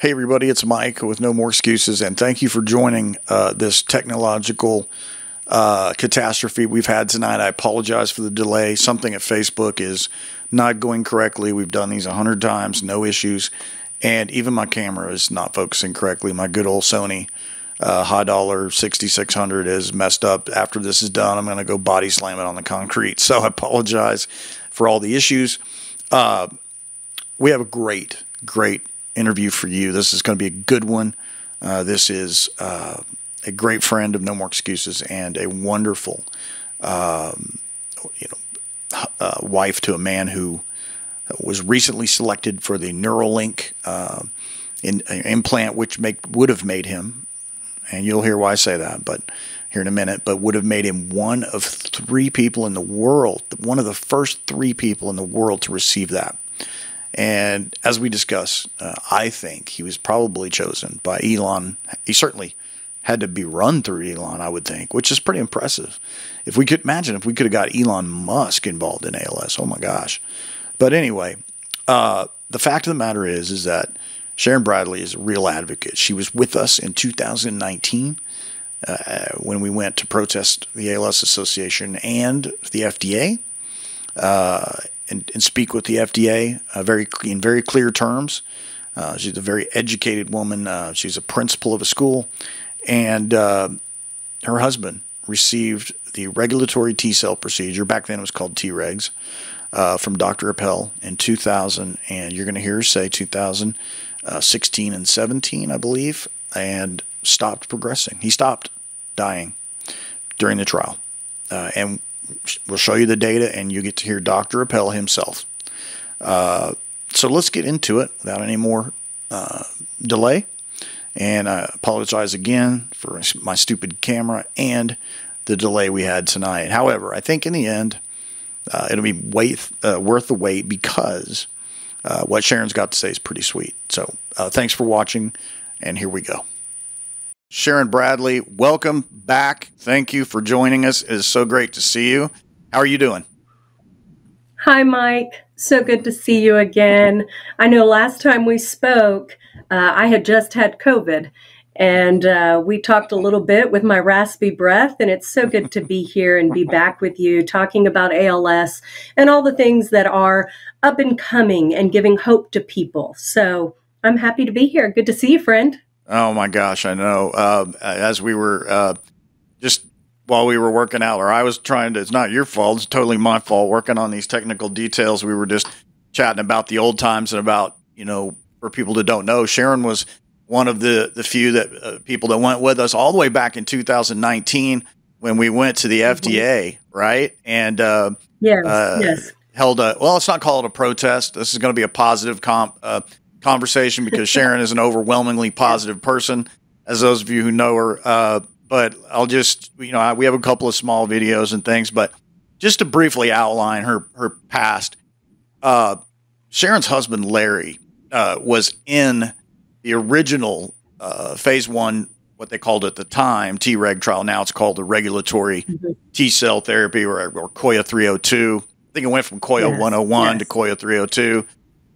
Hey everybody, it's Mike with No More Excuses, and thank you for joining this technological catastrophe we've had tonight. I apologize for the delay. Something at Facebook is not going correctly. We've done these 100 times, no issues, and even my camera is not focusing correctly. My good old Sony high dollar 6600 is messed up. After this is done, I'm going to go body slam it on the concrete, so I apologize for all the issues. We have a great interview for you. This is going to be a good one. This is a great friend of No More Excuses and a wonderful, wife to a man who was recently selected for the Neuralink implant, which would have made him, and you'll hear why I say that, but here in a minute, but would have made him one of 3 people in the world, one of the first 3 people in the world to receive that. And as we discuss, I think he was probably chosen by Elon. He certainly had to be run through Elon, I would think, which is pretty impressive. If we could imagine if we could have got Elon Musk involved in ALS, oh my gosh. But anyway, the fact of the matter is that Sharon Bradley is a real advocate. She was with us in 2019 when we went to protest the ALS Association and the FDA. And speak with the FDA in very clear terms. She's a very educated woman. She's a principal of a school, and her husband received the regulatory T-cell procedure. Back then it was called TREGS from Dr. Appel in 2000, and you're going to hear her say 2016 and 17, I believe, and stopped progressing. He stopped dying during the trial, and we'll show you the data, and you get to hear Dr. Appel himself. So let's get into it without any more delay. And I apologize again for my stupid camera and the delay we had tonight. However, I think in the end, it'll be worth the wait because what Sharon's got to say is pretty sweet. So thanks for watching, and here we go. Sharon Bradley, welcome back. Thank you for joining us. It is so great to see you. How are you doing? Hi, Mike. So good to see you again. I know last time we spoke, I had just had COVID, and we talked a little bit with my raspy breath, and it's so good to be here and be back with you talking about ALS and all the things that are up and coming and giving hope to people. So I'm happy to be here. Good to see you, friend. Oh my gosh, I know. As we were just while we were working out, or I was trying to, it's not your fault, it's totally my fault, working on these technical details. We were just chatting about the old times and about, for people that don't know, Sharon was one of the few that people that went with us all the way back in 2019 when we went to the FDA, right? And yes. held a, well, let's not call it a protest. This is going to be a positive conversation because Sharon is an overwhelmingly positive person, as those of you who know her. But I'll just, we have a couple of small videos and things, but just to briefly outline her past, Sharon's husband, Larry, was in the original phase 1, what they called at the time, Treg trial. Now it's called the regulatory T-cell therapy or COIA 302. I think it went from COIA 101 to COIA 302.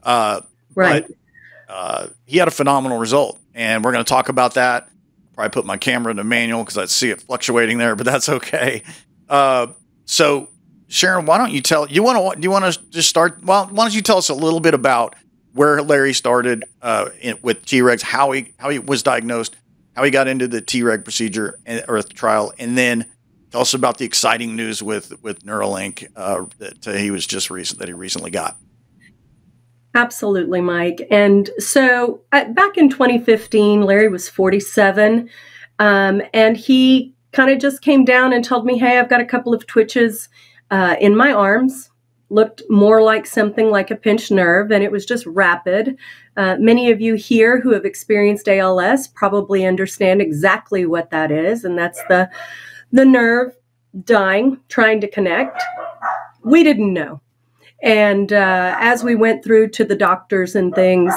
Right. But he had a phenomenal result, and we're going to talk about that. Probably put my camera in the manual because I see it fluctuating there, but that's okay. So, Sharon, why don't you do you want to just start? Well, why don't you tell us a little bit about where Larry started with T-Regs, how he was diagnosed, how he got into the T-Reg procedure or the trial, and then tell us about the exciting news with Neuralink that he recently got. Absolutely, Mike. And so back in 2015, Larry was 47, and he kind of just came down and told me, hey, I've got a couple of twitches in my arms. Looked more like something like a pinched nerve, and it was just rapid. Many of you here who have experienced ALS probably understand exactly what that is, and that's the nerve dying, trying to connect. We didn't know. And as we went through to the doctors and things,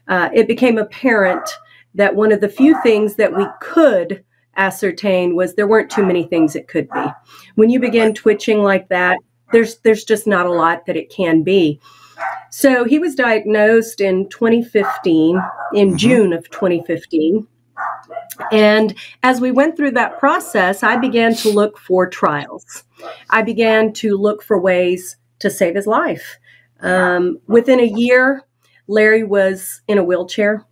it became apparent that one of the few things that we could ascertain was there weren't too many things it could be. When you begin twitching like that, there's just not a lot that it can be. So he was diagnosed in 2015, in June of 2015. And as we went through that process, I began to look for trials. I began to look for ways to save his life. Within a year, Larry was in a wheelchair.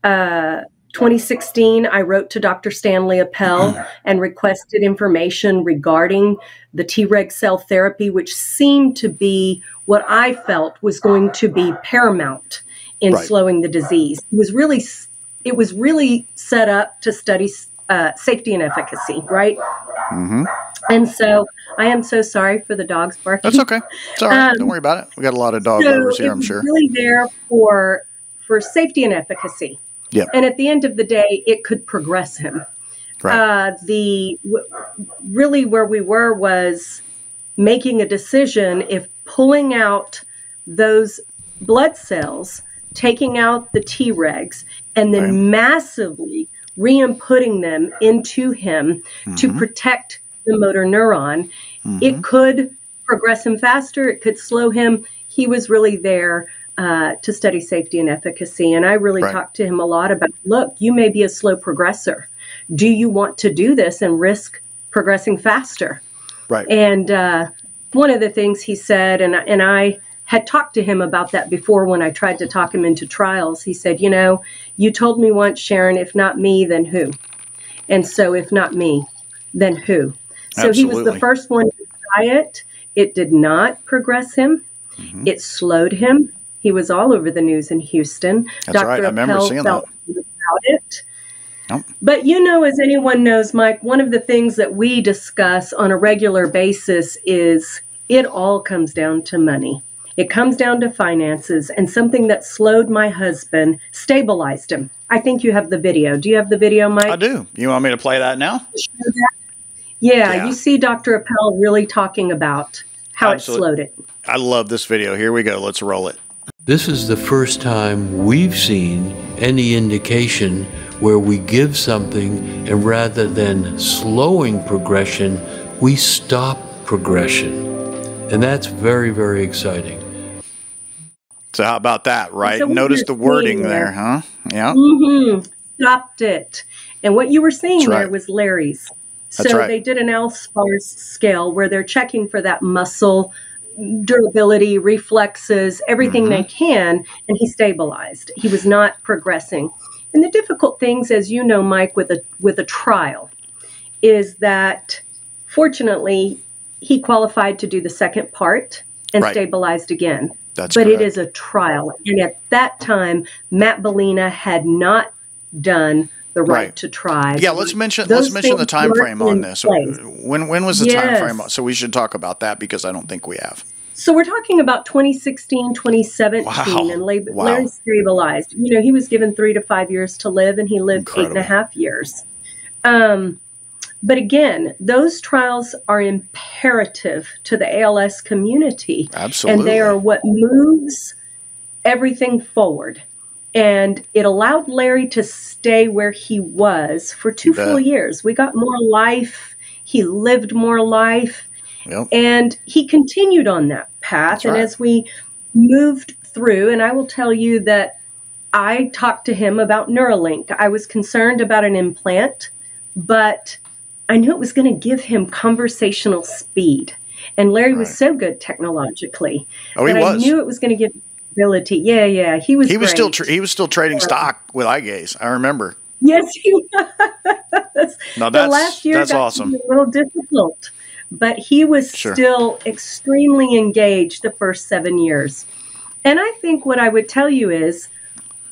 2016, I wrote to Dr. Stanley Appel and requested information regarding the TREGS cell therapy, which seemed to be what I felt was going to be paramount in slowing the disease. It was really set up to study safety and efficacy, right? And so I am so sorry for the dogs barking. That's okay. It's all right. Don't worry about it. We got a lot of dog lovers here, I'm sure. It's really there for safety and efficacy. Yep. And at the end of the day, it could progress him. Right. Really where we were was making a decision if pulling out those blood cells, taking out the Tregs, and then massively re-inputting them into him to protect the motor neuron, it could progress him faster. It could slow him. He was really there to study safety and efficacy. And I really talked to him a lot about, look, you may be a slow progressor. Do you want to do this and risk progressing faster? Right. And one of the things he said, and I had talked to him about that before when I tried to talk him into trials. He said, you know, you told me once, Sharon, if not me, then who? And so if not me, then who? So he was the first one to try it. It did not progress him. It slowed him. He was all over the news in Houston. That's Dr. right. I remember seeing that. About it. But you know, as anyone knows, Mike, one of the things that we discuss on a regular basis is it all comes down to money. It comes down to finances, and something that slowed my husband stabilized him. I think you have the video. Do you have the video, Mike? I do. You want me to play that now? Yeah, you see Dr. Appel really talking about how it slowed it. I love this video. Here we go. Let's roll it. This is the first time we've seen any indication where we give something and rather than slowing progression, we stop progression. And that's very, very exciting. So how about that, right? So notice the wording there, huh? Yeah. Stopped it. And what you were seeing there was Larry's. So they did an L-SPARS scale where they're checking for that muscle durability, reflexes, everything they can, and he stabilized. He was not progressing. And the difficult things, as you know, Mike, with a trial, is that fortunately he qualified to do the second part and stabilized again. But it is a trial. And at that time, Matt Bellina had not done the right to try. Yeah, let's mention the time frame on this. When was the time frame? So we should talk about that because I don't think we have. So we're talking about 2016, 2017, and Larry stabilized. You know, he was given 3 to 5 years to live, and he lived 8.5 years. But again, those trials are imperative to the ALS community. Absolutely. And they are what moves everything forward. And it allowed Larry to stay where he was for 2 full years. We got more life. He lived more life. And he continued on that path. And as we moved through, and I will tell you that I talked to him about Neuralink. I was concerned about an implant, but I knew it was going to give him conversational speed. And Larry was so good technically. Oh, he was. I knew it was going to give ability. Yeah. He was still trading stock with eye gaze. I remember. Yes, he was. No, the last year that's awesome. A little difficult, but he was still extremely engaged the first 7 years. And I think what I would tell you is,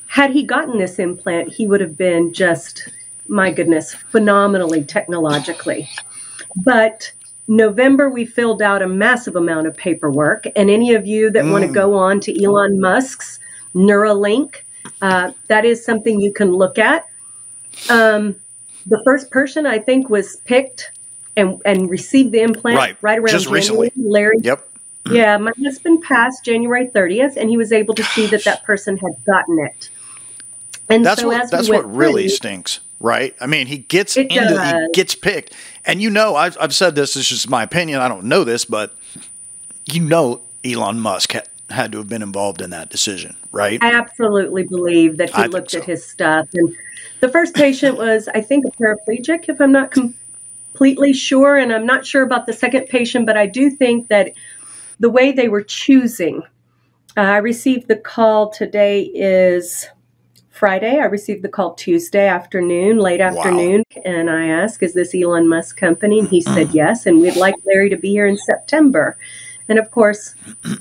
had he gotten this implant, he would have been just, my goodness, phenomenally technologically. But November, we filled out a massive amount of paperwork. And any of you that want to go on to Elon Musk's Neuralink, that is something you can look at. The first person, I think, was picked and received the implant right around just January. recently. Larry. Yeah, my husband passed January 30th, and he was able to see that person had gotten it. And that's what really stinks, right? I mean, he gets picked, and you know, I've said this. This is just my opinion. I don't know this, but you know, Elon Musk had to have been involved in that decision, right? I absolutely believe that he looked at his stuff. And the first patient was, I think, a paraplegic, if I'm not completely sure. And I'm not sure about the second patient, but I do think that the way they were choosing, I received the call, today is Friday. I received the call Tuesday afternoon, late afternoon, and I asked, is this Elon Musk company? And he said yes, and we'd like Larry to be here in September. And of course,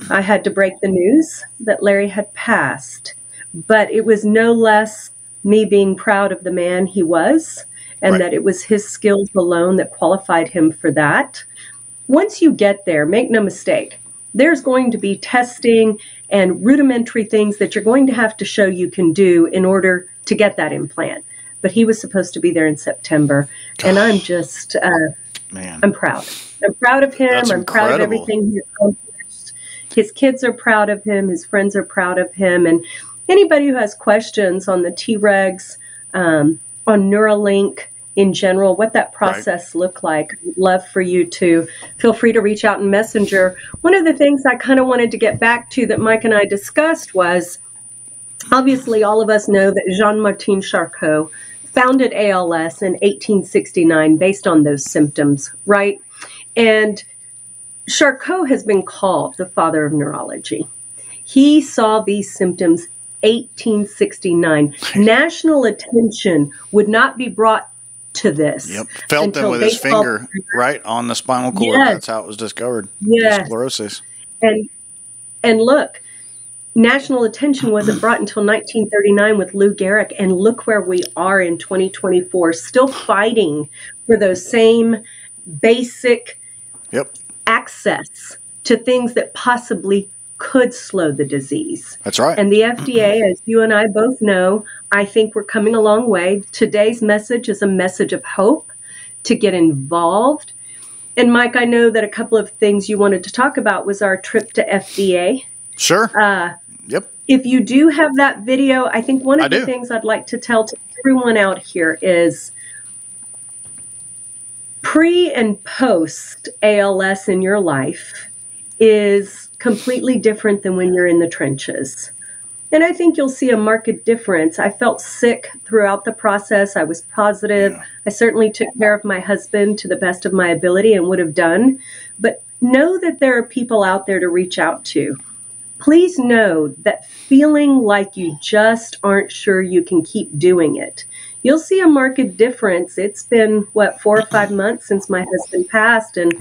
I had to break the news that Larry had passed. But it was no less me being proud of the man he was, and that it was his skills alone that qualified him for that. Once you get there, make no mistake, there's going to be testing and rudimentary things that you're going to have to show you can do in order to get that implant. But he was supposed to be there in September. And I'm just, I'm proud. I'm proud of him. That's I'm proud of everything he accomplished. His kids are proud of him. His friends are proud of him. And anybody who has questions on the TREGS, on Neuralink, in general, what that process looked like. I'd love for you to feel free to reach out in Messenger. One of the things I kind of wanted to get back to that Mike and I discussed was, obviously all of us know that Jean-Martin Charcot founded ALS in 1869 based on those symptoms, right? And Charcot has been called the father of neurology. He saw these symptoms 1869. National attention would not be brought to this. Yep. Felt them with his finger right on the spinal cord. Yes. That's how it was discovered. Yes. Sclerosis. And look, national attention wasn't brought until 1939 with Lou Gehrig, and look where we are in 2024, still fighting for those same basic access to things that possibly could slow the disease. That's right. And the FDA, as you and I both know, I think we're coming a long way. Today's message is a message of hope to get involved. And Mike, I know that a couple of things you wanted to talk about was our trip to FDA. Sure. If you do have that video, I think one of the things I'd like to tell to everyone out here is pre and post ALS in your life is completely different than when you're in the trenches. And I think you'll see a marked difference. I felt sick throughout the process. I was positive. Yeah. I certainly took care of my husband to the best of my ability and would have done. But know that there are people out there to reach out to. Please know that feeling like you just aren't sure you can keep doing it, you'll see a marked difference. It's been, 4 or 5 months since my husband passed. And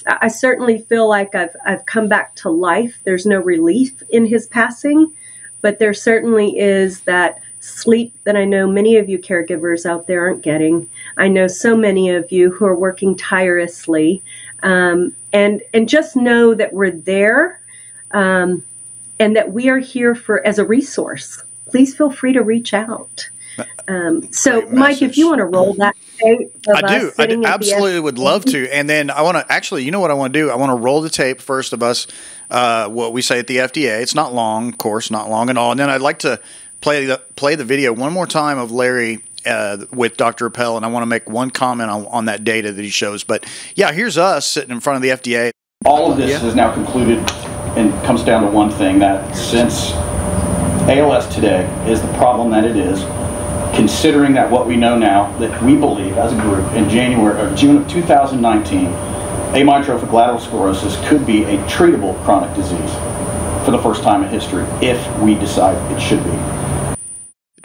I certainly feel like I've come back to life. There's no relief in his passing, but there certainly is that sleep that I know many of you caregivers out there aren't getting. I know so many of you who are working tirelessly, and just know that we're there, and that we are here as a resource. Please feel free to reach out. So, Mike, if you want to roll that tape of I absolutely would love to. And then I want to actually, you know what I want to do? I want to roll the tape first of us, what we say at the FDA. It's not long, of course, not long at all. And then I'd like to play the video one more time of Larry with Dr. Appel, and I want to make one comment on that data that he shows. But yeah, here's us sitting in front of the FDA. All of this is now concluded and comes down to one thing, that since ALS today is the problem that it is, considering that what we know now, that we believe as a group in June of 2019, amyotrophic lateral sclerosis could be a treatable chronic disease for the first time in history if we decide it should be.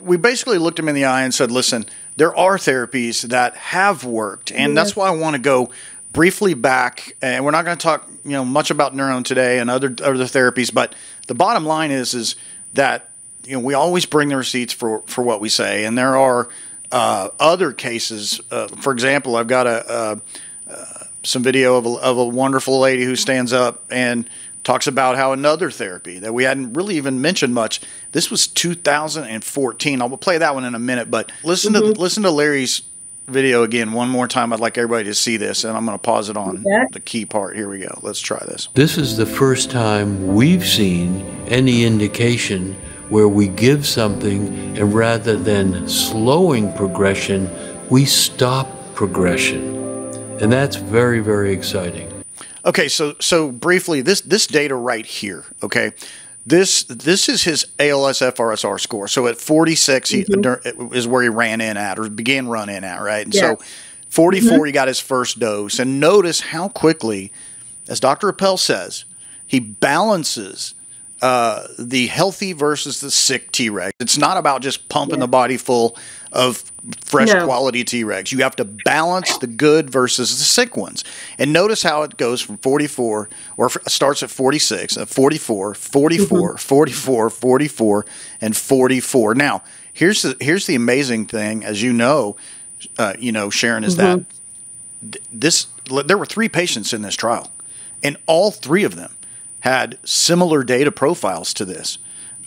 We basically looked him in the eye and said, listen, there are therapies that have worked, and that's why I want to go briefly back, and we're not going to talk much about Neuron today and other therapies, but the bottom line is that we always bring the receipts for what we say, and there are other cases. For example, I've got some video of a wonderful lady who stands up and talks about how another therapy that we hadn't really even mentioned much. This was 2014. I'll play that one in a minute, but listen to Larry's video again one more time. I'd like everybody to see this, and I'm going to pause it on the key part. Here we go. Let's try this. This is the first time we've seen any indication where we give something and rather than slowing progression, we stop progression. And that's very, very exciting. Okay, so briefly, this data right here, okay, this is his ALS FRSR score. So at 46, he is where he ran in at, or began run in at, right? And so 44, he got his first dose. And notice how quickly, as Dr. Appel says, he balances the healthy versus the sick Tregs. It's not about just pumping the body full of fresh quality Tregs. You have to balance the good versus the sick ones. And notice how it goes from 44, or starts at 46, 44, 44, 44, 44, and 44. Now, here's the amazing thing, as you know, Sharon, is that there were 3 patients in this trial, and all 3 of them had similar data profiles to this.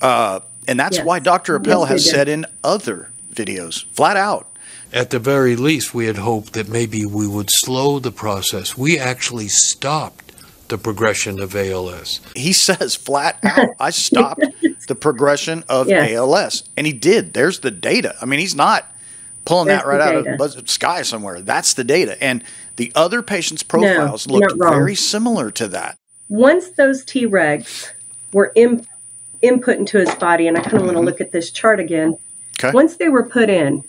And that's why Dr. Appel has said in other videos, flat out. At the very least, we had hoped that maybe we would slow the process. We actually stopped the progression of ALS. He says flat out, I stopped the progression of ALS. And he did. There's the data. I mean, he's not pulling that right out of the sky somewhere. That's the data. And the other patients' profiles looked very similar to that. Once those Tregs were input into his body, and I kind of want to look at this chart again. Okay. Once they were put in,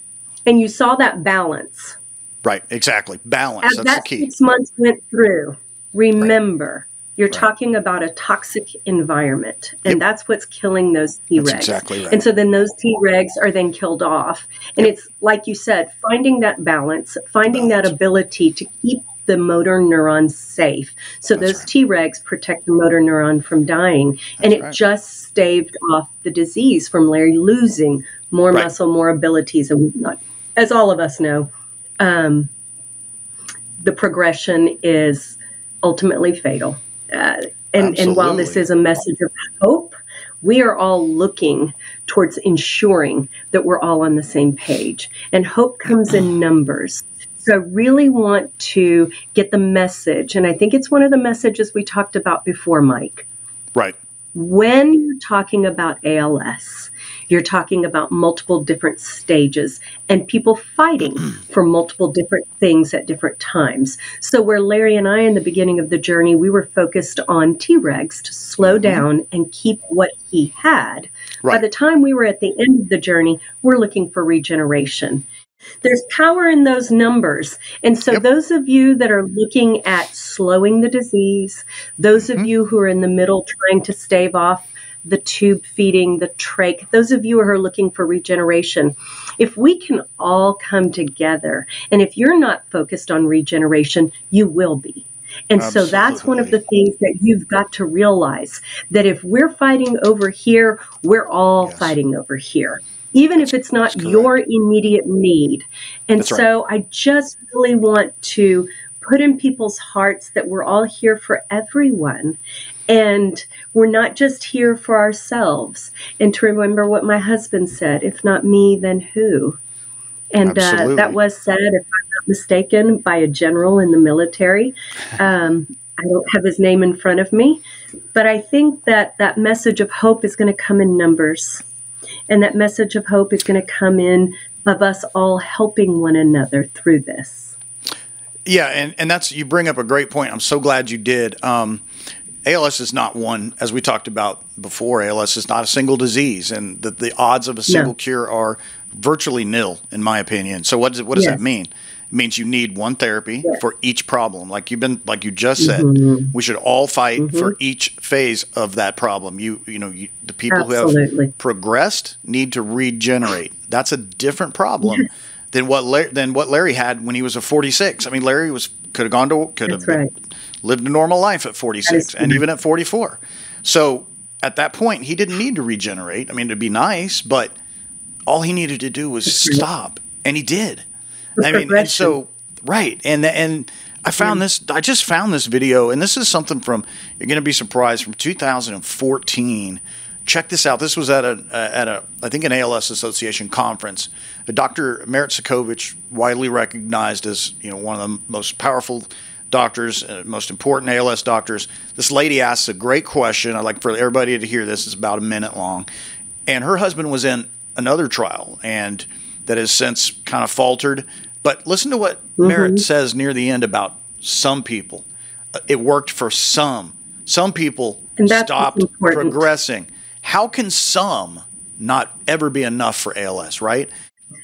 and you saw that balance. Right, exactly. Balance, as that's the key. 6 months went through, remember, you're talking about a toxic environment, and that's what's killing those Tregs. That's exactly right. And so then those Tregs are then killed off. And it's, like you said, finding that balance, finding that ability to keep the motor neurons safe. So those Tregs protect the motor neuron from dying. And it just staved off the disease from Larry losing more muscle, more abilities. And as all of us know, the progression is ultimately fatal. And while this is a message of hope, we are all looking towards ensuring that we're all on the same page. And hope comes in numbers. So I really want to get the message, and I think it's one of the messages we talked about before, Mike. Right. When you're talking about ALS, you're talking about multiple different stages and people fighting for multiple different things at different times. So where Larry and I, in the beginning of the journey, we were focused on Tregs to slow down and keep what he had. By the time we were at the end of the journey, we're looking for regeneration. There's power in those numbers. And so those of you that are looking at slowing the disease, those of you who are in the middle trying to stave off the tube feeding, the trach, those of you who are looking for regeneration, if we can all come together, and if you're not focused on regeneration, you will be. And so that's one of the things that you've got to realize, that if we're fighting over here, we're all fighting over here. Even if it's not your immediate need. And so I just really want to put in people's hearts that we're all here for everyone. And we're not just here for ourselves. And to remember what my husband said, if not me, then who? And that was said, if I'm not mistaken, by a general in the military. I don't have his name in front of me. But I think that that message of hope is going to come in numbers. And that message of hope is going to come in of us all helping one another through this. Yeah, and that's, you bring up a great point. I'm so glad you did. ALS is not one, as we talked about before, ALS is not a single disease, and the odds of a single cure are virtually nil, in my opinion. So what does that mean? It means you need one therapy for each problem. Like you just said, we should all fight for each phase of that problem. The people who have progressed need to regenerate. That's a different problem than what Larry had when he was a 46. I mean, Larry could have lived a normal life at 46 and even at 44. So at that point, he didn't need to regenerate. I mean, it'd be nice, but all he needed to do was stop, and he did. I mean, and so, and I found this, I just found this video, and this is something from, you're going to be surprised, from 2014. Check this out. This was at I think an ALS Association conference. Dr. Merit Sokovich, widely recognized as, one of the most powerful doctors, most important ALS doctors. This lady asks a great question. I'd like for everybody to hear this. It's about a minute long. And her husband was in another trial, and that has since kind of faltered. But listen to what Merritt says near the end about some people. it worked for some. Some people And that's stopped important. progressing. How can some not ever be enough for ALS, right?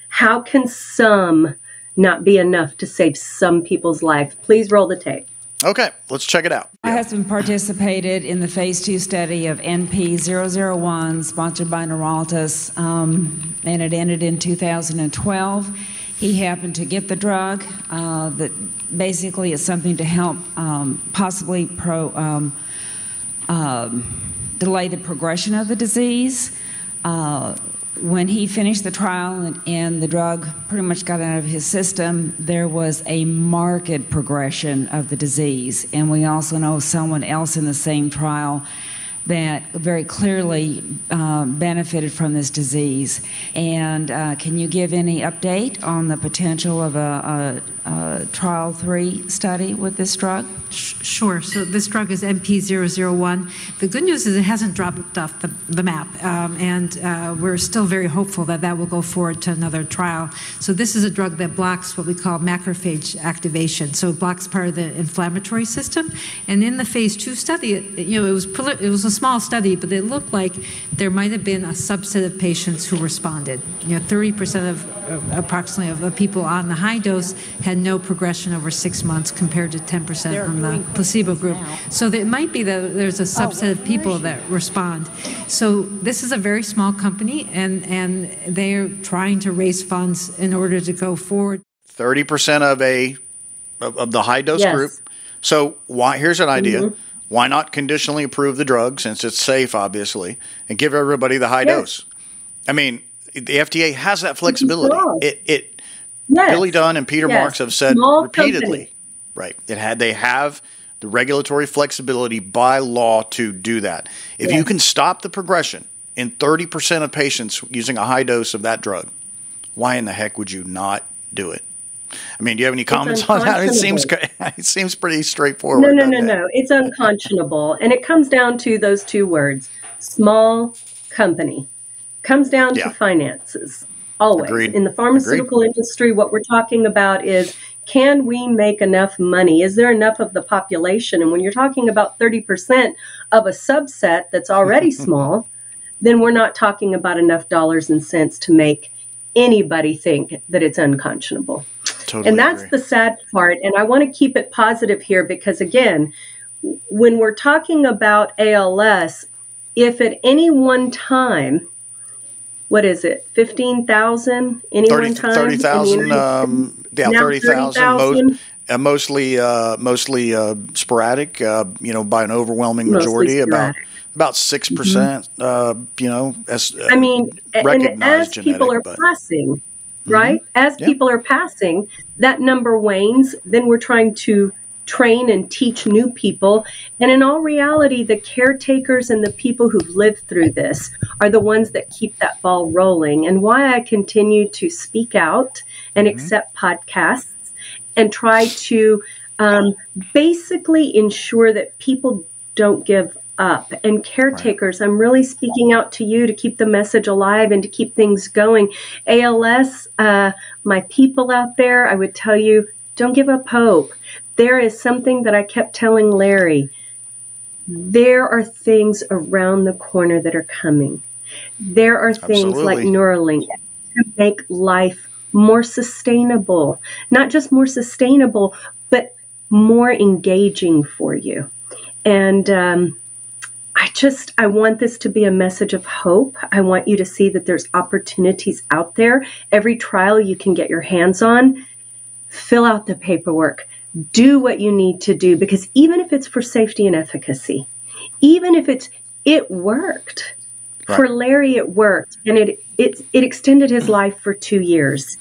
How can some not be enough to save some people's life? Please roll the tape. Okay, let's check it out. My husband participated in the phase 2 study of NP001, sponsored by Neuralink, and it ended in 2012. He happened to get the drug that basically is something to help possibly delay the progression of the disease. When he finished the trial and the drug pretty much got out of his system, there was a marked progression of the disease. And we also know someone else in the same trial that very clearly benefited from this disease. And can you give any update on the potential of a trial 3 study with this drug? Sure. So this drug is NP001. The good news is it hasn't dropped off the map, and we're still very hopeful that that will go forward to another trial. So this is a drug that blocks what we call macrophage activation. So it blocks part of the inflammatory system. And in the phase 2 study, it was a small study, but it looked like there might have been a subset of patients who responded. 30% of approximately of the people on the high dose had no progression over 6 months compared to 10% on the placebo group. So it might be that there's a subset of people that respond. So this is a very small company, and they're trying to raise funds in order to go forward. 30% of the high dose group. So here's an idea. Mm-hmm. Why not conditionally approve the drug, since it's safe, obviously, and give everybody the high dose? I mean, the FDA has that flexibility. Billy Dunn and Peter Marks have said repeatedly, right? They have the regulatory flexibility by law to do that. If you can stop the progression in 30% of patients using a high dose of that drug, why in the heck would you not do it? I mean, do you have any comments on that? It seems pretty straightforward. No. It's unconscionable. And it comes down to those two words, small company. Comes down to finances, always. Agreed. In the pharmaceutical industry, what we're talking about is, can we make enough money? Is there enough of the population? And when you're talking about 30% of a subset that's already small, then we're not talking about enough dollars and cents to make anybody think that it's unconscionable. Totally and that's agree. The sad part. And I want to keep it positive here because, again, when we're talking about ALS, if at any one time, what is it, 15,000 any one time? 30,000, 30,000, mostly sporadic, by an overwhelming majority, about 6%, and as people are passing, right? As people are passing, that number wanes, then we're trying to train and teach new people. And in all reality, the caretakers and the people who've lived through this are the ones that keep that ball rolling. And why I continue to speak out and accept podcasts and try to basically ensure that people don't give up. And caretakers, I'm really speaking out to you to keep the message alive and to keep things going. ALS, my people out there, I would tell you, don't give up hope. There is something that I kept telling Larry. There are things around the corner that are coming. There are things like Neuralink to make life more sustainable. Not just more sustainable, but more engaging for you. And I want this to be a message of hope. I want you to see that there's opportunities out there. Every trial you can get your hands on, fill out the paperwork. Do what you need to do, because even if it's for safety and efficacy, even if it worked. Right. For Larry, it worked, and it extended his life for 2 years.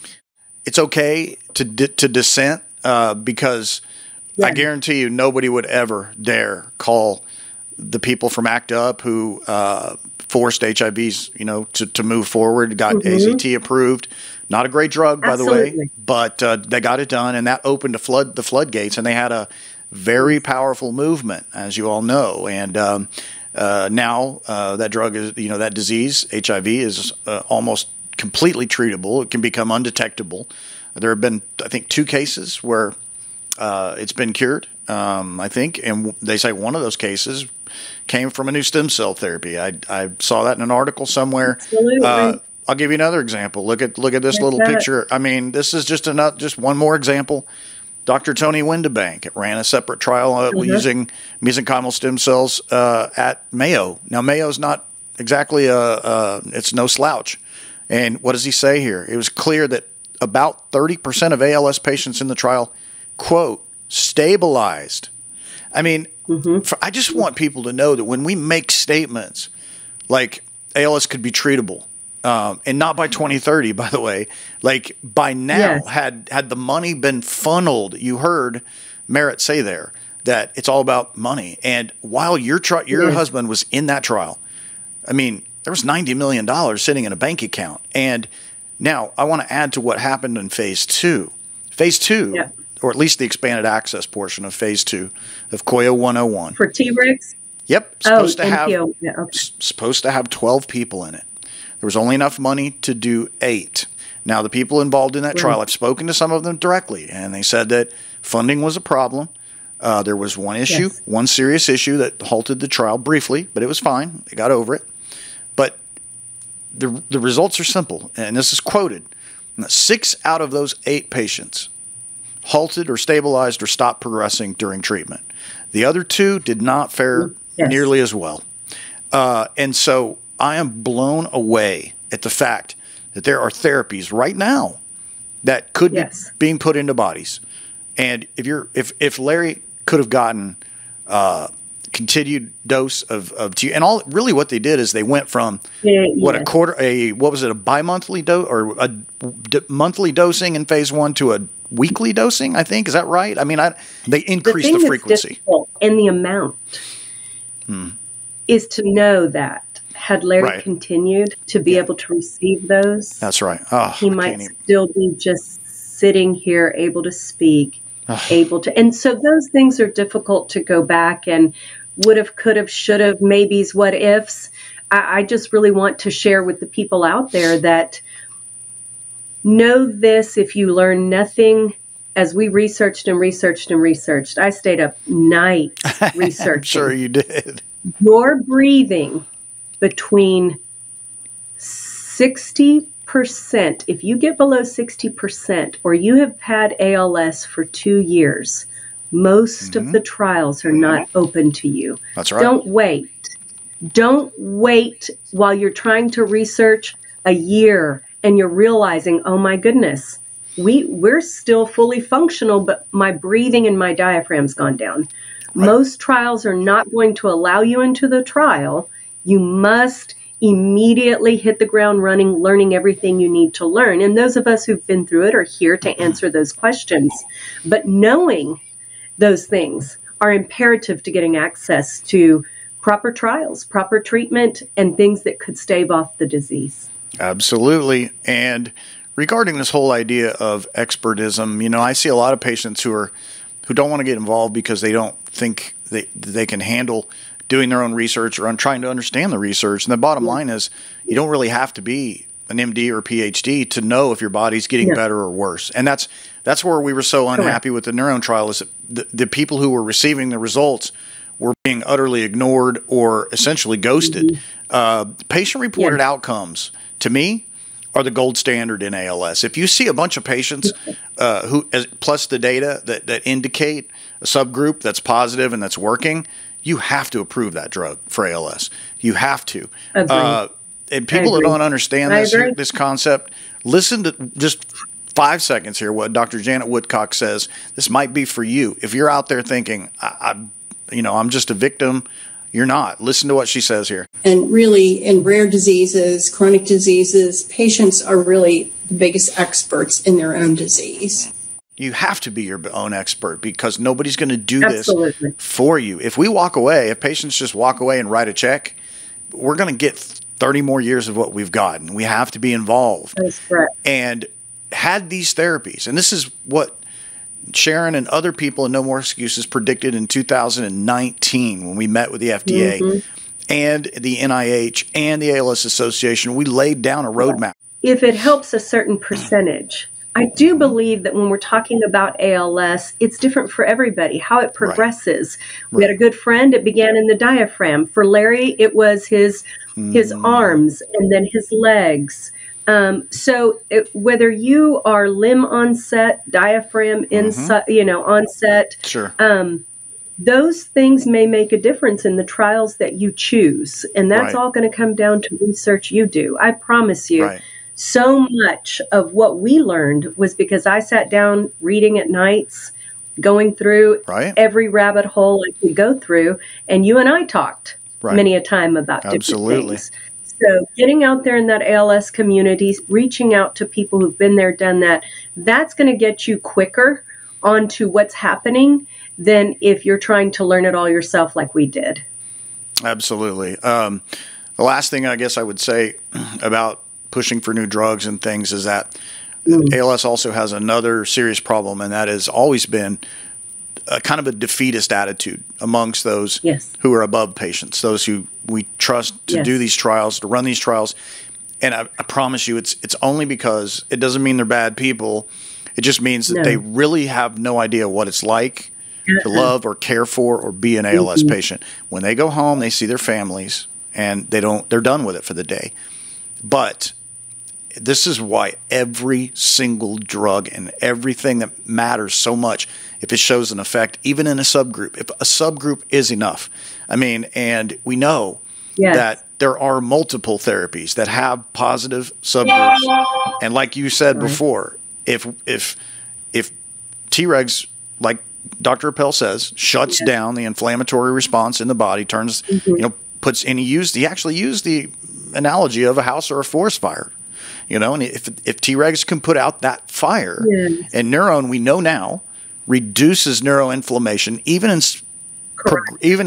It's okay to dissent because I guarantee you nobody would ever dare call the people from ACT UP who forced HIVs, to move forward, got AZT approved. Not a great drug, by the way, but they got it done, and that opened the floodgates, and they had a very powerful movement, as you all know. And now that drug is, that disease, HIV, is almost completely treatable. It can become undetectable. There have been, I think, 2 cases where it's been cured, I think, and they say one of those cases came from a new stem cell therapy. I saw that in an article somewhere. Absolutely. I'll give you another example. Look at this little picture. I mean, this is just one more example. Dr. Tony Windebank ran a separate trial using mesenchymal stem cells at Mayo. Now, Mayo's not exactly it's no slouch. And what does he say here? It was clear that about 30% of ALS patients in the trial, quote, stabilized. I mean, I just want people to know that when we make statements like ALS could be treatable, and not by 2030, by the way, like by now, had the money been funneled, you heard Merritt say there that it's all about money. And while your husband was in that trial, I mean, there was $90 million sitting in a bank account. And now I want to add to what happened in phase 2. Phase 2, or at least the expanded access portion of phase 2 of COYO 101. For TREGS? Yep. Supposed to have 12 people in it. There was only enough money to do 8. Now, the people involved in that trial, I've spoken to some of them directly, and they said that funding was a problem. There was one issue, one serious issue that halted the trial briefly, but it was fine. They got over it. But the results are simple, and this is quoted. 6 out of those 8 patients halted or stabilized or stopped progressing during treatment. The other 2 did not fare nearly as well. And so I am blown away at the fact that there are therapies right now that could be being put into bodies. And if Larry could have gotten continued dose of and all really what they did is they went from a bi-monthly dose or a monthly dosing in phase 1 to a weekly dosing, I think. Is that right? I mean, they increased the frequency. And the amount is to know that had Larry continued to be able to receive those, that's right. Oh, he might still be just sitting here able to speak, able to. And so those things are difficult to go back and would have, could have, should have, maybes, what ifs. I just really want to share with the people out there that know this. If you learn nothing, as we researched and researched and researched, I stayed up nights researching. I'm sure you did. Your breathing between 60%, if you get below 60%, or you have had ALS for 2 years, most of the trials are not open to you. That's right. Don't wait. Don't wait while you're trying to research a year and you're realizing, oh my goodness, we're still fully functional, but my breathing and my diaphragm's gone down. Right. Most trials are not going to allow you into the trial. You must immediately hit the ground running, learning everything you need to learn. And those of us who've been through it are here to answer those questions. But knowing those things are imperative to getting access to proper trials, proper treatment, and things that could stave off the disease. Absolutely. And regarding this whole idea of expertism, you know, I see a lot of patients who don't want to get involved because they don't think they can handle doing their own research or trying to understand the research. And the bottom line is you don't really have to be an MD or a PhD to know if your body's getting better or worse. And that's where we were so unhappy with the Neuralink trial, is that the people who were receiving the results were being utterly ignored or essentially ghosted. Patient-reported outcomes, to me, are the gold standard in ALS. If you see a bunch of patients plus the data that indicate a subgroup that's positive and that's working, you have to approve that drug for ALS. You have to. And people that don't understand this concept, listen to just 5 seconds here what Dr. Janet Woodcock says. This might be for you. If you're out there thinking, I'm just a victim, you're not. Listen to what she says here. And really, in rare diseases, chronic diseases, patients are really the biggest experts in their own disease. You have to be your own expert because nobody's going to do this for you. If we walk away, if patients just walk away and write a check, we're going to get 30 more years of what we've gotten. We have to be involved. That's correct. And had these therapies, and this is what Sharon and other people in No More Excuses predicted in 2019 when we met with the FDA and the NIH and the ALS Association. We laid down a roadmap. If it helps a certain percentage, I do believe that when we're talking about ALS, it's different for everybody, how it progresses. We had a good friend, it began in the diaphragm. For Larry, it was his arms and then his legs. Whether you are limb onset, diaphragm onset, those things may make a difference in the trials that you choose. And that's all going to come down to research you do. I promise you. So much of what we learned was because I sat down reading at nights, going through every rabbit hole I could go through, and you and I talked many a time about different things. So getting out there in that ALS community, reaching out to people who've been there, done that, that's going to get you quicker onto what's happening than if you're trying to learn it all yourself like we did. Absolutely. The last thing I guess I would say about pushing for new drugs and things is that ALS also has another serious problem, and that has always been a kind of a defeatist attitude amongst those who are above patients, those who we trust to do these trials, to run these trials. And I promise you, it's only because it doesn't mean they're bad people. It just means that they really have no idea what it's like to love or care for or be an ALS patient. When they go home, they see their families, and they're done with it for the day. But this is why every single drug and everything that matters so much, if it shows an effect, even in a subgroup, if a subgroup is enough. I mean, and we know that there are multiple therapies that have positive subgroups. And like you said before, if TREGS, like Dr. Appel says, shuts down the inflammatory response in the body, turns, he actually used the analogy of a house or a forest fire. And if TREGS can put out that fire, and Neuron, we know now, reduces neuroinflammation, even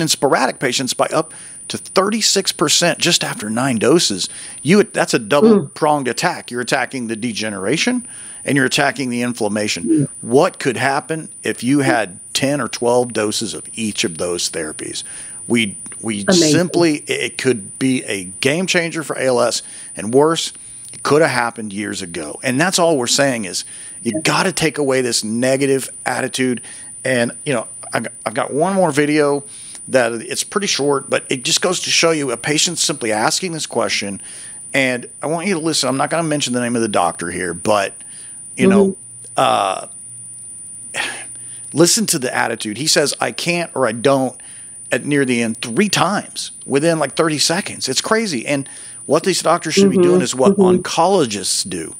in sporadic patients, by up to 36% just after 9 doses. That's a double-pronged attack. You're attacking the degeneration, and you're attacking the inflammation. What could happen if you had 10 or 12 doses of each of those therapies? We simply, it could be a game changer for ALS, and worse, it could have happened years ago. And that's all we're saying is you got to take away this negative attitude. And, I've got one more video that it's pretty short, but it just goes to show you a patient simply asking this question. And I want you to listen. I'm not going to mention the name of the doctor here, but, listen to the attitude. He says, I can't or I don't at near the end 3 times within like 30 seconds. It's crazy. And what these doctors should be doing is what oncologists do.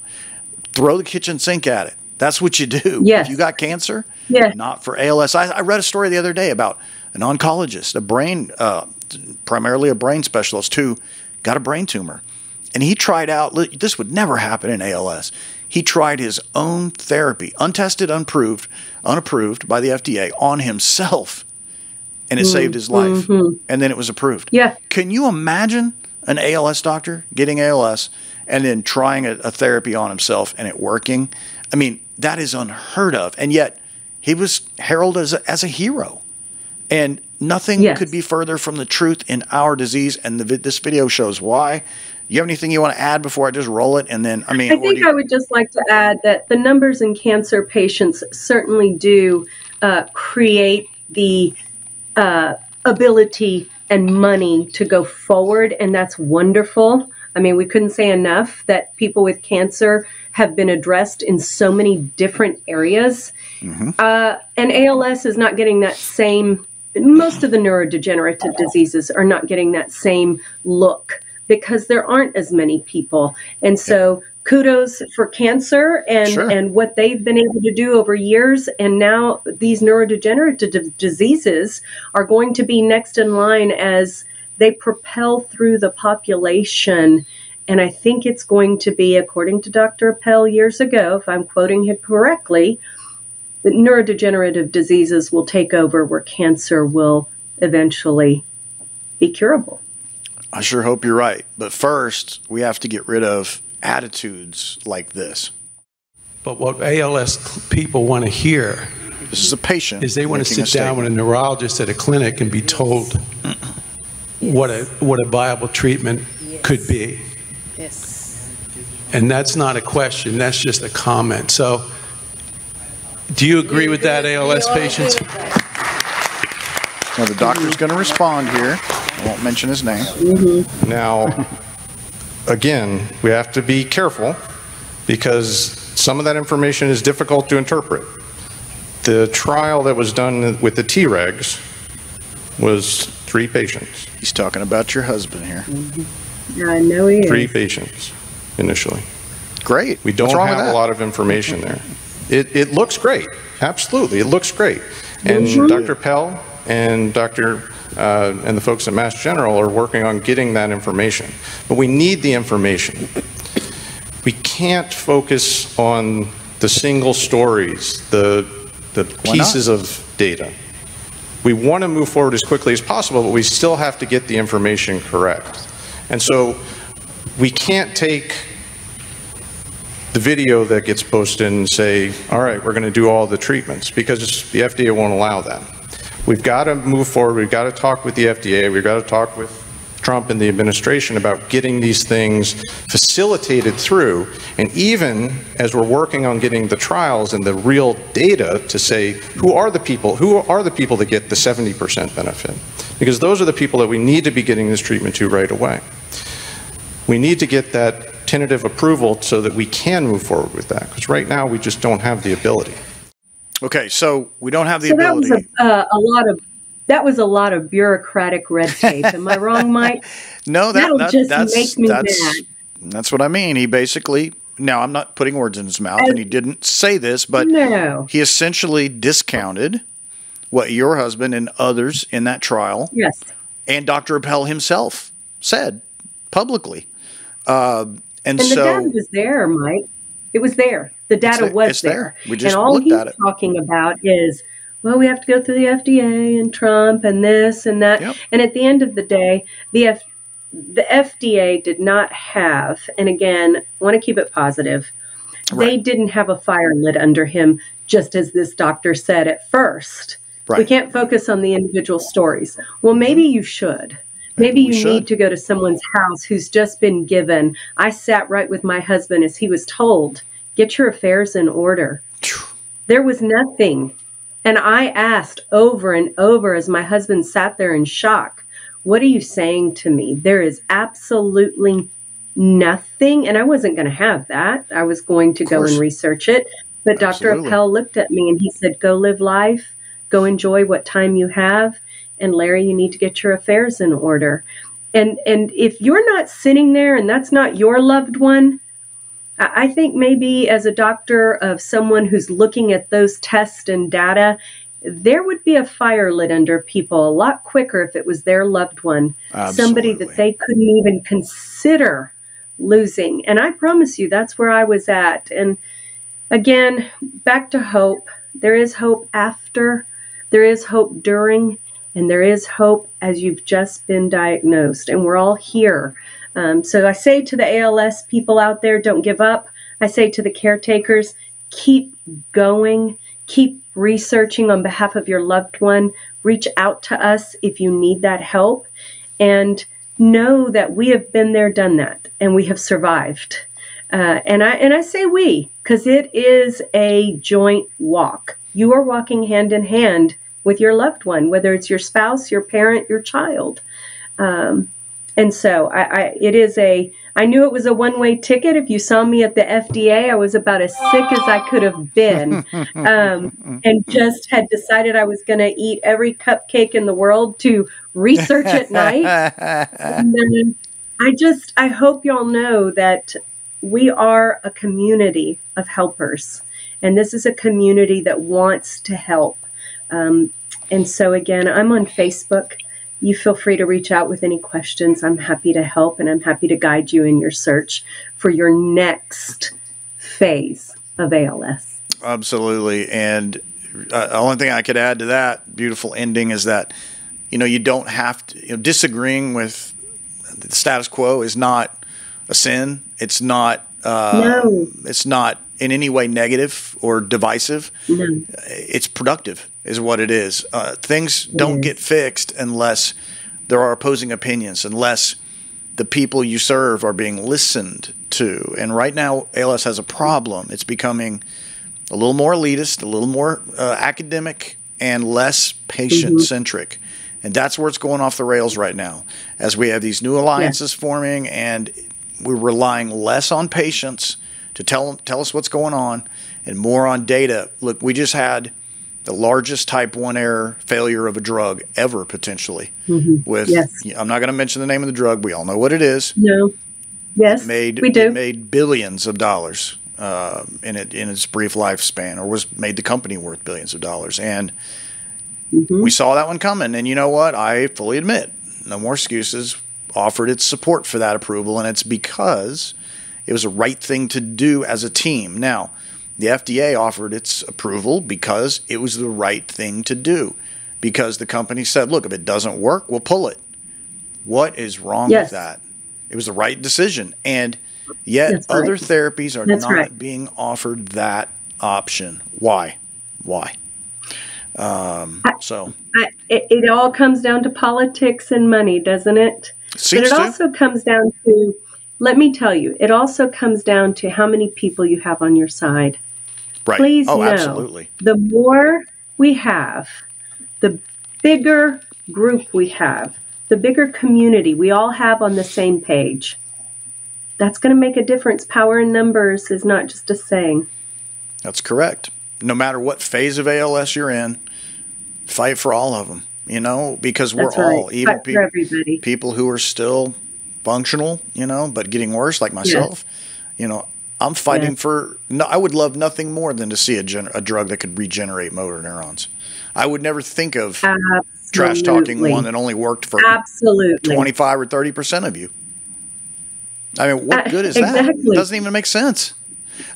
Throw the kitchen sink at it. That's what you do. If you got cancer, not for ALS. I read a story the other day about an oncologist, primarily a brain specialist, who got a brain tumor. And he tried out, this would never happen in ALS. He tried his own therapy, untested, unapproved by the FDA, on himself. And it saved his life. And then it was approved. Can you imagine an ALS doctor getting ALS and then trying a therapy on himself and it working? I mean, that is unheard of. And yet he was heralded as a hero. And nothing could be further from the truth in our disease. And this video shows why. You have anything you want to add before I just roll it? And then, I think I would just like to add that the numbers in cancer patients certainly do create the ability and money to go forward, and that's wonderful. I mean, we couldn't say enough that people with cancer have been addressed in so many different areas. And ALS is not getting that same, most of the neurodegenerative diseases are not getting that same look because there aren't as many people. And so kudos for cancer and what they've been able to do over years. And now these neurodegenerative diseases are going to be next in line as they propel through the population. And I think it's going to be, according to Dr. Appel years ago, if I'm quoting him correctly, that neurodegenerative diseases will take over where cancer will eventually be curable. I sure hope you're right. But first, we have to get rid of attitudes like this. But what ALS people want to hear, this is a patient, is they want to sit down with a neurologist at a clinic and be told what a viable treatment could be. And that's not a question, that's just a comment. So, do you agree with that, ALS patients? Well, the doctor's going to respond here. I won't mention his name. Now, again, we have to be careful because some of that information is difficult to interpret. The trial that was done with the TREGS was 3 patients. He's talking about your husband here. I know he is. 3 patients initially. Great. We don't have a lot of information there. It looks great. Absolutely, it looks great. And Dr. Pell and and the folks at Mass General are working on getting that information. But we need the information. We can't focus on the single stories, the pieces of data. We want to move forward as quickly as possible, but we still have to get the information correct. And so we can't take the video that gets posted and say, all right, we're going to do all the treatments, because the FDA won't allow that. We've got to move forward. We've got to talk with the FDA. We've got to talk with Trump and the administration about getting these things facilitated through. And even as we're working on getting the trials and the real data to say, who are the people that get the 70% benefit? Because those are the people that we need to be getting this treatment to right away. We need to get that tentative approval so that we can move forward with that, because right now we just don't have the ability. Okay, so we don't have the ability. That was a lot of bureaucratic red tape. Am I wrong, Mike? No, that's make me mad. That's what I mean. He basically, now I'm not putting words in his mouth, and he didn't say this, but he essentially discounted what your husband and others in that trial, and Dr. Appel himself said publicly. And the data was there, Mike. It was there. The data was there. We just and all looked he's at it. talking about is, well, we have to go through the FDA and Trump and this and that. Yep. And at the end of the day, the FDA did not have, and again, I want to keep it positive, they didn't have a fire lit under him, just as this doctor said at first. We can't focus on the individual stories. Well, maybe you should. Maybe you need to go to someone's house who's just been given. I sat right with my husband as he was told, get your affairs in order. There was nothing. And I asked over and over as my husband sat there in shock, what are you saying to me? There is absolutely nothing. And I wasn't going to have that. I was going to go and research it. But Dr. Appel looked at me and he said, go live life. Go enjoy what time you have. And Larry, you need to get your affairs in order. And if you're not sitting there and that's not your loved one, I think maybe as a doctor of someone who's looking at those tests and data, there would be a fire lit under people a lot quicker if it was their loved one, somebody that they couldn't even consider losing. And I promise you, that's where I was at. And again, back to hope. There is hope after, there is hope during, and there is hope as you've just been diagnosed. And we're all here. So I say to the ALS people out there, don't give up. I say to the caretakers, keep going, keep researching on behalf of your loved one. Reach out to us if you need that help. And know that we have been there, done that, and we have survived. And I say we, because it is a joint walk. You are walking hand in hand with your loved one, whether it's your spouse, your parent, your child. And so I knew it was a one-way ticket. If you saw me at the FDA, I was about as sick as I could have been, and just had decided I was going to eat every cupcake in the world to research at night. And then I hope y'all know that we are a community of helpers, and this is a community that wants to help. And so again, I'm on Facebook. You feel free to reach out with any questions. I'm happy to help, and I'm happy to guide you in your search for your next phase of ALS. Absolutely. And the only thing I could add to that beautiful ending is that, you don't have to, disagreeing with the status quo is not a sin. It's not, it's not in any way negative or divisive. No. It's productive is what it is. Things don't get fixed unless there are opposing opinions, unless the people you serve are being listened to. And right now, ALS has a problem. It's becoming a little more elitist, a little more academic, and less patient-centric. And that's where it's going off the rails right now, as we have these new alliances forming, and we're relying less on patients to tell us what's going on and more on data. Look, we just had the largest type 1 error failure of a drug ever, potentially. With I'm not going to mention the name of the drug. We all know what it is. No. Yes, we do. It made billions of dollars in its brief lifespan, or made the company worth billions of dollars. And we saw that one coming. And you know what? I fully admit, No More Excuses offered its support for that approval, and it's because it was the right thing to do as a team. Now, the FDA offered its approval because it was the right thing to do, because the company said, look, if it doesn't work, we'll pull it. What is wrong with that? It was the right decision. And yet other therapies are not being offered that option. Why? It all comes down to politics and money, doesn't it? But it also comes down to, let me tell you, it also comes down to how many people you have on your side. Right. Please know, absolutely. The more we have, the bigger group we have, the bigger community we all have on the same page. That's going to make a difference. Power in numbers is not just a saying. That's correct. No matter what phase of ALS you're in, fight for all of them, because we're all, even people who are still functional, but getting worse, like myself, I'm fighting for, I would love nothing more than to see a drug that could regenerate motor neurons. I would never think of trash talking one that only worked for 25 or 30% of you. I mean, what good is that? It doesn't even make sense.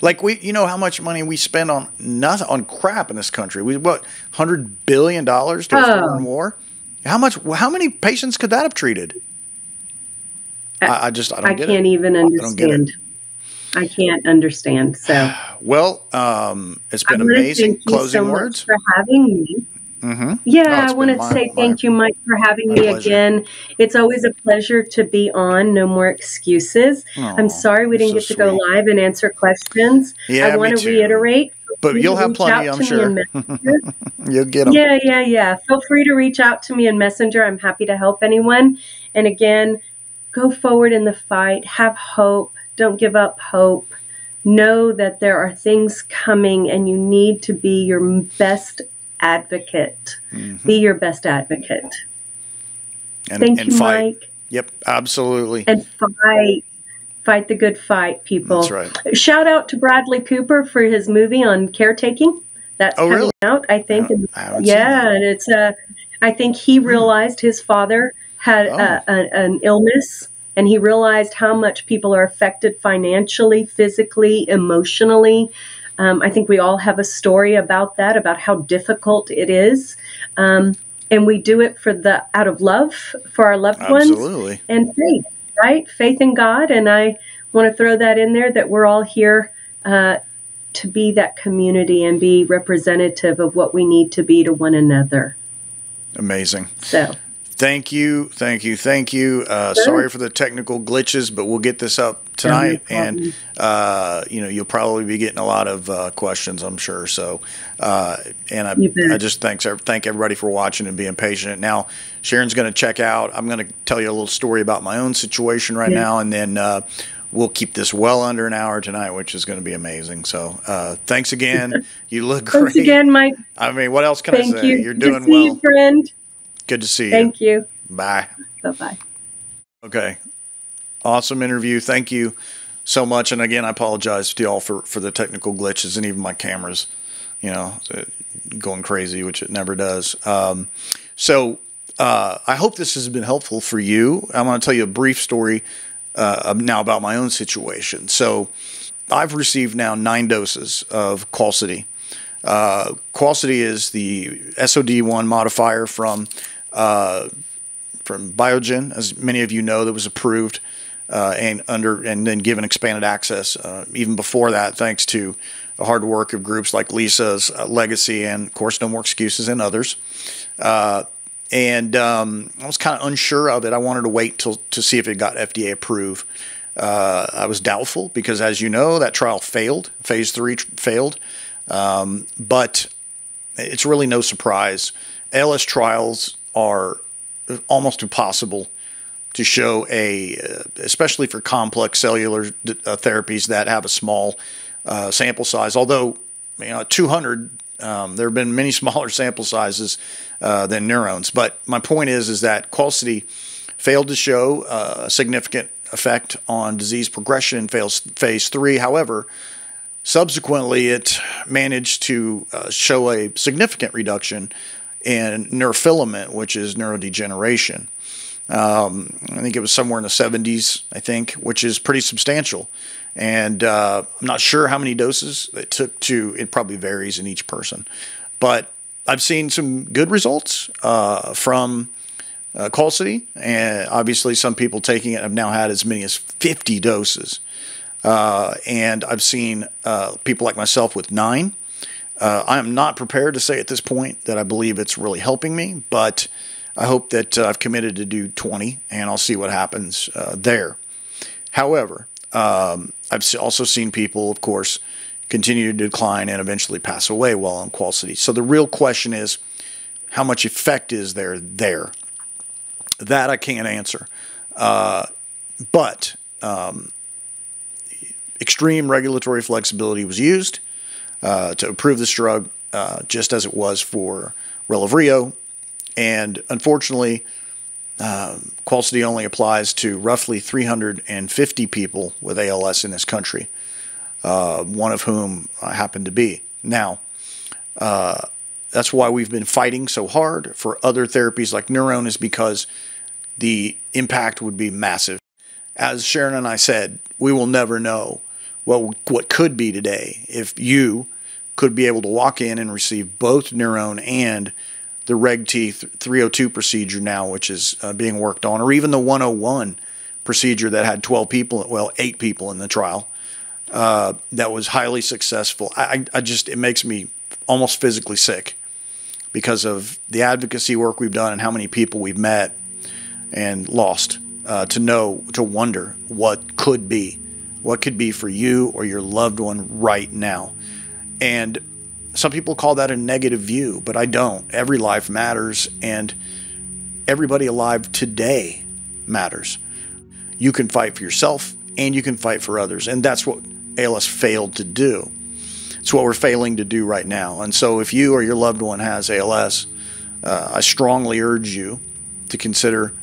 Like how much money we spend on crap in this country. $100 billion to a foreign war. How many patients could that have treated? I don't get it. I can't even understand. I can't understand. So well, it's been amazing. Closing words for having me. I want to say thank you, Mike, for having me again. It's always a pleasure to be on No More Excuses. I'm sorry we didn't get to go live and answer questions. I want to reiterate. But you'll have plenty, I'm sure. You'll get them. Yeah. Feel free to reach out to me in Messenger. I'm happy to help anyone. And again, go forward in the fight. Have hope. Don't give up hope. Know that there are things coming, and you need to be your best advocate. Be your best advocate. Thank you, fight. Mike. Yep, absolutely. And fight the good fight, people. That's right. Shout out to Bradley Cooper for his movie on caretaking. That's coming out, I think. It's I think he realized his father had an illness, and he realized how much people are affected financially, physically, emotionally. I think we all have a story about that, about how difficult it is. And we do it out of love for our loved ones. Absolutely. And faith, right? Faith in God. And I want to throw that in there, that we're all here to be that community and be representative of what we need to be to one another. Amazing. So. Thank you. Sorry for the technical glitches, but we'll get this up tonight, and you'll probably be getting a lot of questions, I'm sure. So, and I just thank everybody for watching and being patient. Now, Sharon's going to check out. I'm going to tell you a little story about my own situation right now, and then we'll keep this well under an hour tonight, which is going to be amazing. So, thanks again. You look great. Thanks again, Mike. I mean, what else can I say? You're doing well. Good to see you, friend. Good to see you. Thank you. Bye. Bye-bye. Okay. Awesome interview. Thank you so much. And again, I apologize to y'all for the technical glitches, and even my camera's, going crazy, which it never does. So I hope this has been helpful for you. I'm going to tell you a brief story now about my own situation. So I've received now 9 doses of Qalsody. Qalsody is the SOD1 modifier from Biogen, as many of you know, that was approved and then given expanded access even before that, thanks to the hard work of groups like Lisa's Legacy and, of course, No More Excuses and others. And I was kind of unsure of it. I wanted to wait to see if it got FDA approved. I was doubtful because, as you know, that trial failed. Phase 3 failed. But it's really no surprise. ALS trials are almost impossible to show especially for complex cellular therapies that have a small sample size. Although, at 200, there have been many smaller sample sizes than neurons. But my point is that Qalsody failed to show a significant effect on disease progression in phase 3. However, subsequently, it managed to show a significant reduction in neurofilament, which is neurodegeneration. I think it was somewhere in the 70s, which is pretty substantial. And I'm not sure how many doses it took it probably varies in each person. But I've seen some good results from Qalsody, and obviously some people taking it have now had as many as 50 doses. And I've seen people like myself with 9. I am not prepared to say at this point that I believe it's really helping me, but I hope that I've committed to do 20, and I'll see what happens there. However, I've also seen people, of course, continue to decline and eventually pass away while on Qalsody. So the real question is, how much effect is there? That I can't answer. But extreme regulatory flexibility was used to approve this drug, just as it was for Relyvrio. And unfortunately, Qalsody only applies to roughly 350 people with ALS in this country, one of whom I happen to be. Now, that's why we've been fighting so hard for other therapies like Neurone, is because the impact would be massive. As Sharon and I said, we will never know what could be today if you could be able to walk in and receive both Neurone and the Reg T 302 procedure now, which is being worked on, or even the 101 procedure that had 8 people in the trial, that was highly successful. It makes me almost physically sick because of the advocacy work we've done and how many people we've met and lost to wonder what could be for you or your loved one right now. And some people call that a negative view, but I don't. Every life matters, and everybody alive today matters. You can fight for yourself, and you can fight for others, and that's what ALS failed to do. It's what we're failing to do right now. And so if you or your loved one has ALS, I strongly urge you to consider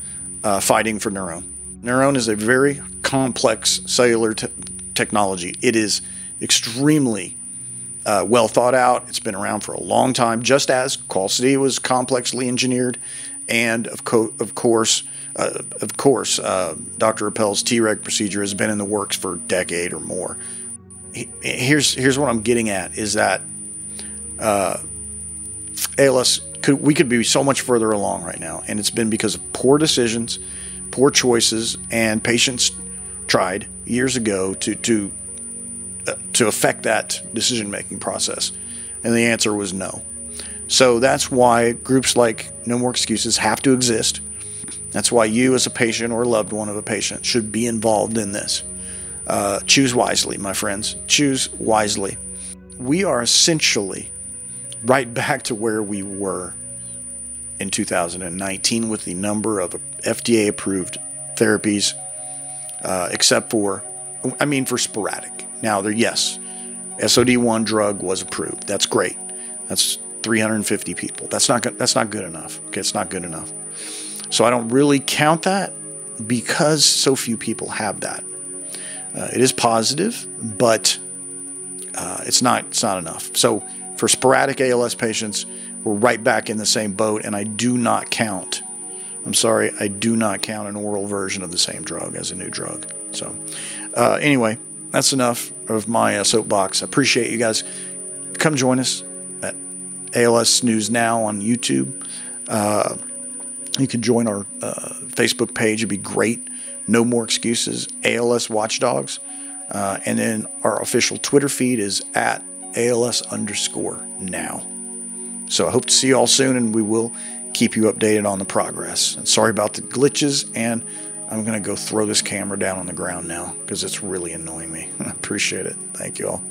fighting for Neurone. Neurone is a very complex cellular technology. It is extremely well thought out. It's been around for a long time, just as Qalsody was complexly engineered, and of course, Dr. Appel's TREG procedure has been in the works for a decade or more. Here's what I'm getting at: is that ALS we could be so much further along right now, and it's been because of poor decisions, poor choices, and patients tried years ago to affect that decision-making process, and the answer was no. So that's why groups like No More Excuses have to exist. That's why you as a patient or loved one of a patient should be involved in this. Choose wisely, my friends. Choose wisely. We are essentially right back to where we were in 2019 with the number of FDA-approved therapies, except for sporadic. Now, yes, SOD1 drug was approved. That's great. That's 350 people. That's not good enough. Okay, it's not good enough. So I don't really count that because so few people have that. It is positive, but it's not enough. So for sporadic ALS patients, we're right back in the same boat, and I do not count an oral version of the same drug as a new drug. So anyway, that's enough of my soapbox. I appreciate you guys. Come join us at ALS News Now on YouTube. You can join our Facebook page. It'd be great. No More Excuses, ALS Watchdogs. And then our official Twitter feed is at ALS_now. So I hope to see you all soon, and we will keep you updated on the progress. And sorry about the glitches, and I'm going to go throw this camera down on the ground now because it's really annoying me. I appreciate it. Thank you all.